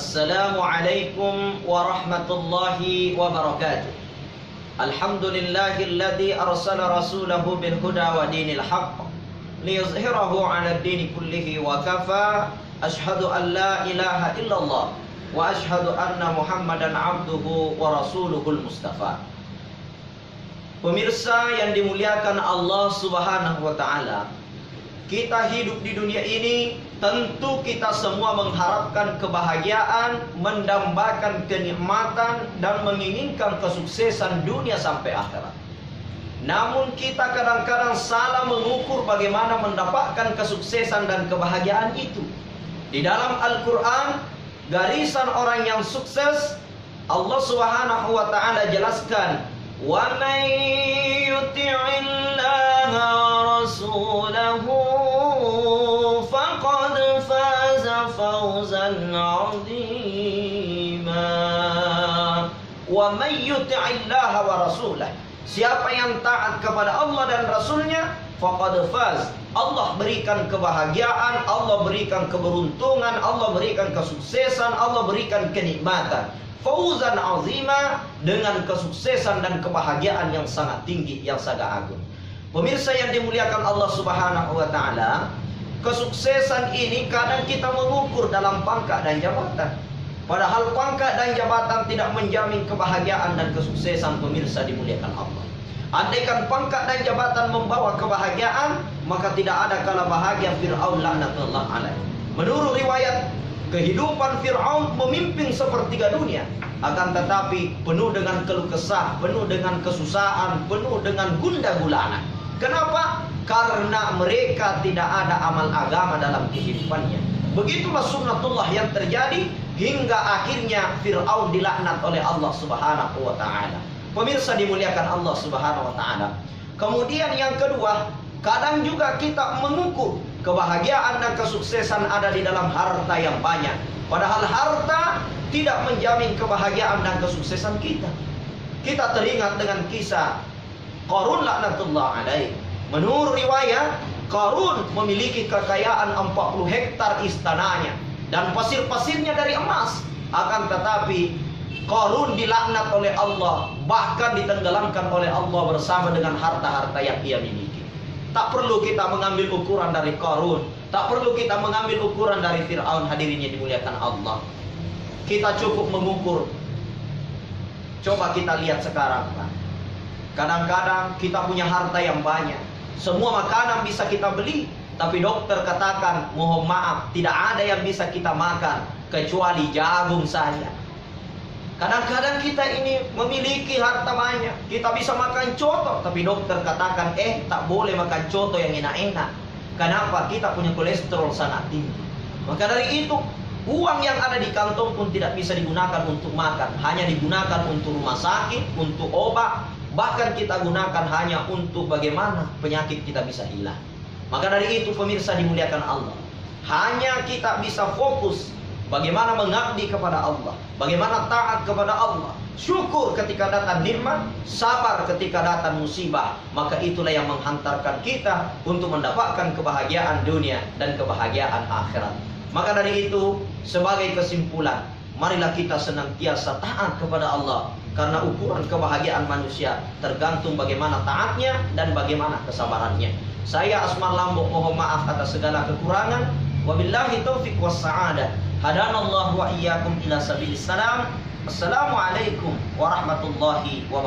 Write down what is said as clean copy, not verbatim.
Assalamualaikum warahmatullahi wabarakatuh. Alhamdulillahilladzi arsala rasulahu bil huda wa dinil haqq liyuzhirahu 'ala ad-dini kullihi wa kafa. Asyhadu an la ilaha illallah wa asyhadu anna Muhammadan 'abduhu wa rasuluhul mustafa. Pemirsa yang dimuliakan Allah Subhanahu wa taala, kita hidup di dunia ini tentu kita semua mengharapkan kebahagiaan, mendambakan kenikmatan, dan menginginkan kesuksesan dunia sampai akhirat. Namun kita kadang-kadang salah mengukur bagaimana mendapatkan kesuksesan dan kebahagiaan itu. Di dalam Al-Quran, garisan orang yang sukses, Allah Subhanahu wa ta'ala jelaskan, wa man yuti'illaha wa rasulahu faqad faza fawzan 'azima. Wa man yuti'illaha wa rasulahu, siapa yang taat kepada Allah dan Rasulnya, faqad faz, Allah berikan kebahagiaan, Allah berikan keberuntungan, Allah berikan kesuksesan, Allah berikan kenikmatan. Fauzan azima, dengan kesuksesan dan kebahagiaan yang sangat tinggi, yang sangat agung. Pemirsa yang dimuliakan Allah Subhanahu wa taala, kesuksesan ini kadang kita mengukur dalam pangkat dan jabatan. Padahal pangkat dan jabatan tidak menjamin kebahagiaan dan kesuksesan. Pemirsa dimuliakan Allah, andaikan pangkat dan jabatan membawa kebahagiaan, maka tidak ada kala bahagia Fir'aun laknatullah alaih. Menurut riwayat, kehidupan Fir'aun memimpin sepertiga dunia, akan tetapi penuh dengan keluh kesah, penuh dengan kesusahan, penuh dengan gundah gulana. Kenapa? Karena mereka tidak ada amal agama dalam kehidupannya. Begitulah sunnatullah yang terjadi hingga akhirnya Fir'aun dilaknat oleh Allah Subhanahu wa ta'ala. Pemirsa dimuliakan Allah Subhanahu wa ta'ala. Kemudian yang kedua, kadang juga kita mengukur kebahagiaan dan kesuksesan ada di dalam harta yang banyak. Padahal harta tidak menjamin kebahagiaan dan kesuksesan kita. Kita teringat dengan kisah Qarun laknatullah alaih. Menurut riwayat, Qarun memiliki kekayaan 40 hektar istananya dan pasir-pasirnya dari emas. Akan tetapi Qarun dilaknat oleh Allah, bahkan ditenggelamkan oleh Allah bersama dengan harta-harta yang ia miliki. Tak perlu kita mengambil ukuran dari Qarun, tak perlu kita mengambil ukuran dari Fir'aun. Hadirin yang dimuliakan Allah, kita cukup mengukur. Coba kita lihat sekarang, Pak. Kadang-kadang kita punya harta yang banyak, semua makanan bisa kita beli, tapi dokter katakan, mohon maaf, tidak ada yang bisa kita makan kecuali jagung saja. Kadang-kadang kita ini memiliki harta banyak, kita bisa makan coto, tapi dokter katakan, tak boleh makan coto yang enak-enak. Kenapa? Kita punya kolesterol sangat tinggi. Maka dari itu, uang yang ada di kantong pun tidak bisa digunakan untuk makan, hanya digunakan untuk rumah sakit, untuk obat, bahkan kita gunakan hanya untuk bagaimana penyakit kita bisa hilang. Maka dari itu, pemirsa dimuliakan Allah, hanya kita bisa fokus bagaimana mengabdi kepada Allah, bagaimana taat kepada Allah, syukur ketika datang nikmat, sabar ketika datang musibah. Maka itulah yang menghantarkan kita untuk mendapatkan kebahagiaan dunia dan kebahagiaan akhirat. Maka dari itu, sebagai kesimpulan, marilah kita senantiasa taat kepada Allah, karena ukuran kebahagiaan manusia tergantung bagaimana taatnya dan bagaimana kesabarannya. Saya Asmar Lambok mohon maaf atas segala kekurangan. Wabillahi taufiq was sa'adah. Hadanallahu wa iyyakum ila sabilis salam. Assalamualaikum warahmatullahi wabarakatuh.